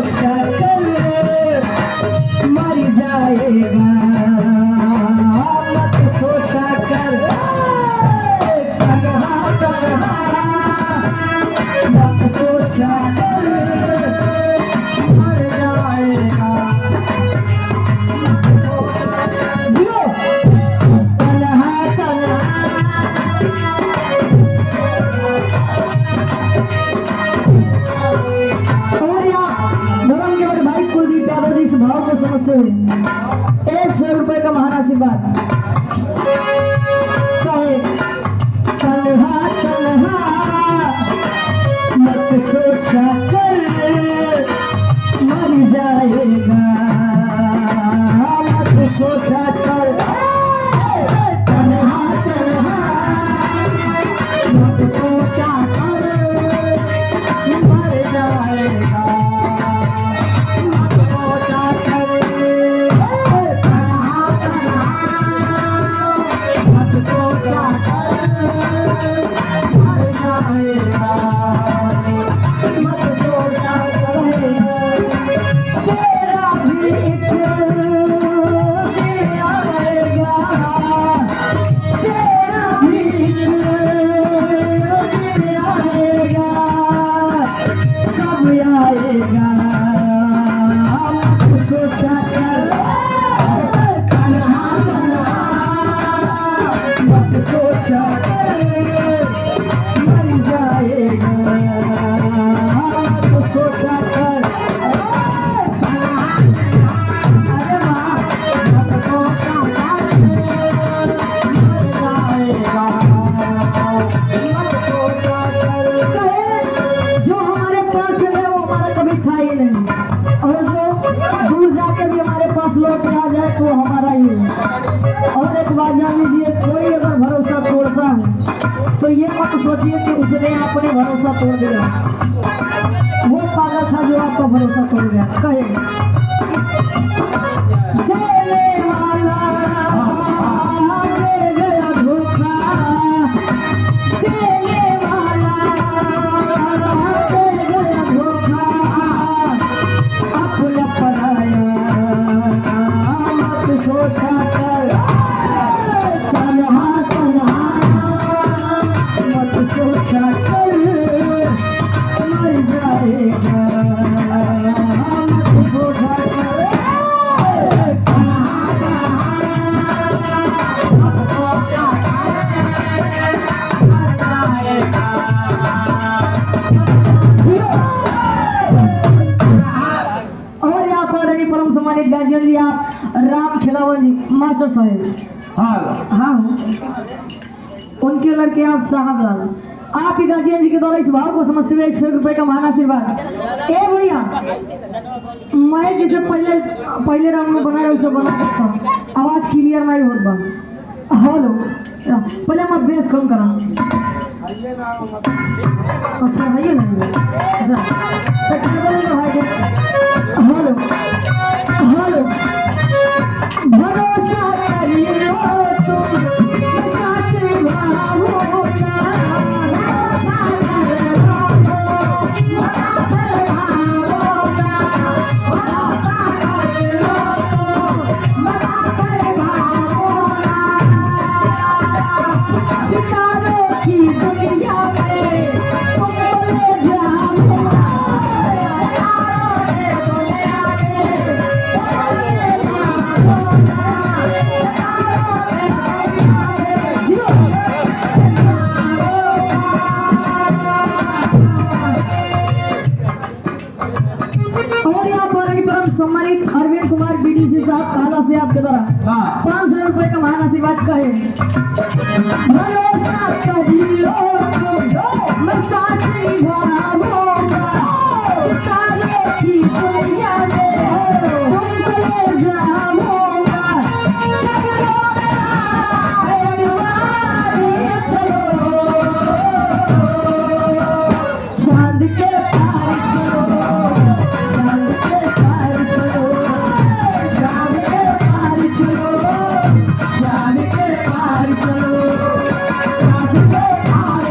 सोचा कर मर जाएगा, मत सोचा कर तन्हा तन्हा, मत सोचा कर मर जाएगा। इस भाव को समझते हुए 100 रुपए का महान आशीर्वाद कहे तन्हा तन्हा मत सोचा कर मर जाएगा, मत सोचा कर तन्हा तन्हा, मत सोचा कर मर जाएगा। लौट आ जाए तो हमारा ही है। और एक बात जान लीजिए, कोई अगर भरोसा तोड़ता है तो ये मत सोचिए कि उसने अपने भरोसा तोड़ दिया, वो पागल था जो आपका भरोसा तोड़ गया। कहे देने वाला दे गया धोखा, देने वाला दे गया धोखा, अपना पराया सोचा कर तन्हा तन्हा, मत सोचा कर मर जाएगा, मत सोचा कर तन्हा तन्हा, मत सोचा कर मर जाएगा। और यहाँ पर परम सम्मानित गार्जियन जी आप राम खिलावन जी मास्टर साहब, हाँ उनके लड़के आप साहब लाल, आप ही गार्जियन जी के द्वारा इस भाव को समझते हुए 100 रुपए का महान आशीर्वाद। ए भैया मैं जैसे पहले राउंड में बना रहा उसे बना सकता हूँ, आवाज क्लियर नहीं होत बा। हेलो पहले मैं बेस कम करा, अच्छा है ये नहीं, अच्छा हेलो हेलो भरोसा करियो तुम सच भावोगा, सितारों की दुनिया में सम्मानित अरविंद कुमार बीडीसी साहब काला से आपके द्वारा 500 रुपए का महान आशीर्वाद का है। भरोसा करियो मैं साथी भावोगा, तारे की दुनिया में तुमको ले जाऊंगा, चांद के पार चलो, चांद के पार चलो, चांद के पार चलो, चांद के पार चलो, चांद के पार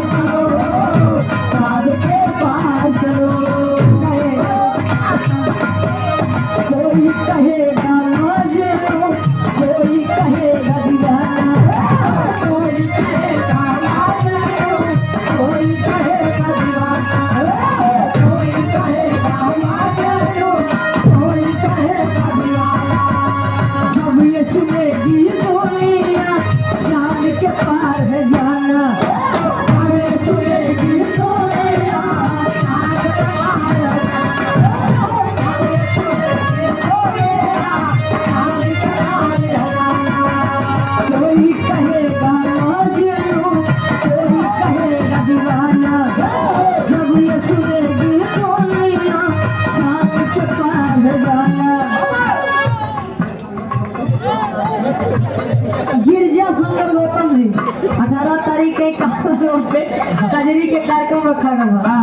रोड पे कजरी के कार्यक्रम रखा गया।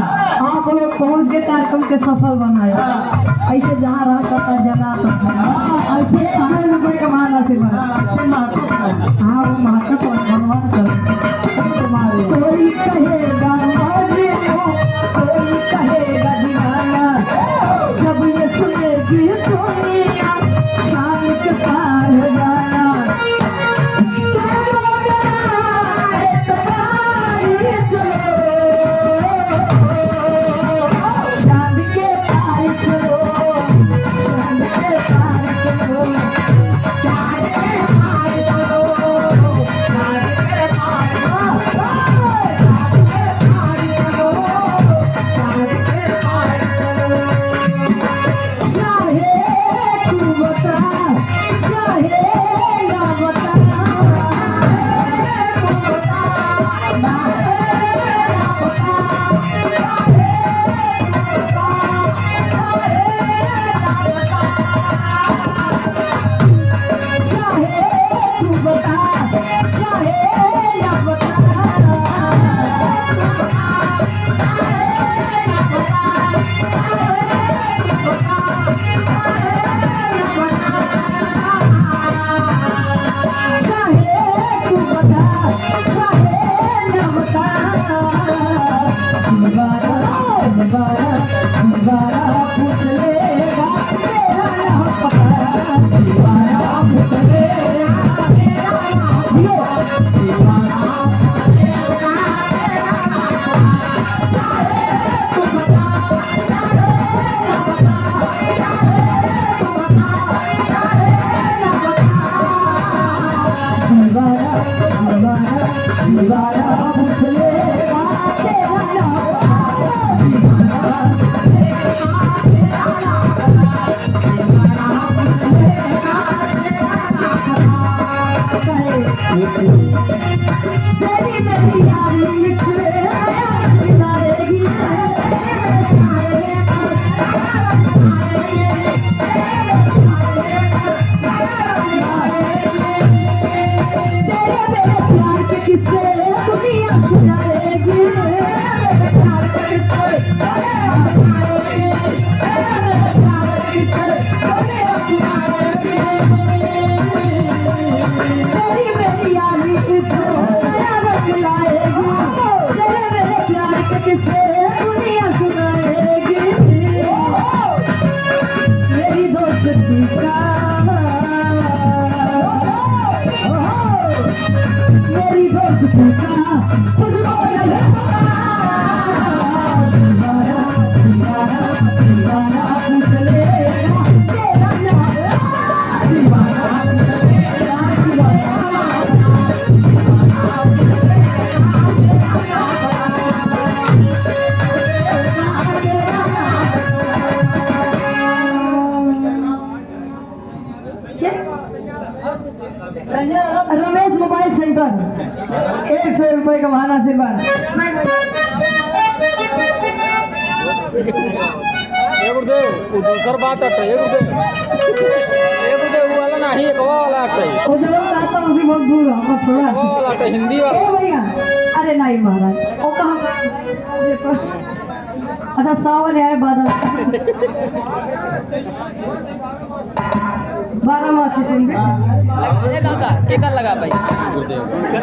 आप लोग पहुंच के कार्यक्रम के सफल बनाए। ऐसे जहाँ रहता था जगह ऐसे 100 रुपये कमाना से हाँ वो माता को धन्यवाद कोई कहेगा कोई कहेगा दीवाना सब ये सुनेगी दुनिया शान के पार जाना चांद के पार चलो चांद के पार चलो चांद के पार चलो चांद के पार चलो चांद के पार चलो चाहे तू बता चाहे ना बता तू बता ना पूछ लेगा तेरा नाम पता दीवाना पूछ लेगा तेरा नाम दीवाना दीवाना पूछ लेगा तेरा नाम तेरी मेरी यारी निकले किनारेगी तेरे मेरे प्यार के किस्से दुनिया सुनाएगी प्यार के किस्से तेरी मेरी यारी लाएगी तेरे मेरे प्यार के किस्से दुनिया सुनाएगी मेरी दोस्ती का मेरी दोस्ती का तुझको दीवाना दीवाना दीवाना पूछ लेगा तेरा नाम दीवाना पूछ लेगा दीवाना रमेश मोबाइल सेंटर 100 रुपये का महान आशीर्वाद दूसर बात अटे वाला नहीं एक वाला अटे वो जो आता उसी बहुत दूर है मत छोड़ा वाला अटे हिंदी वाला ओ भैया अरे नहीं महाराज वो कहाँ अच्छा सावन है बादल 12 मासी सिंह लगा था केकर लगा भाई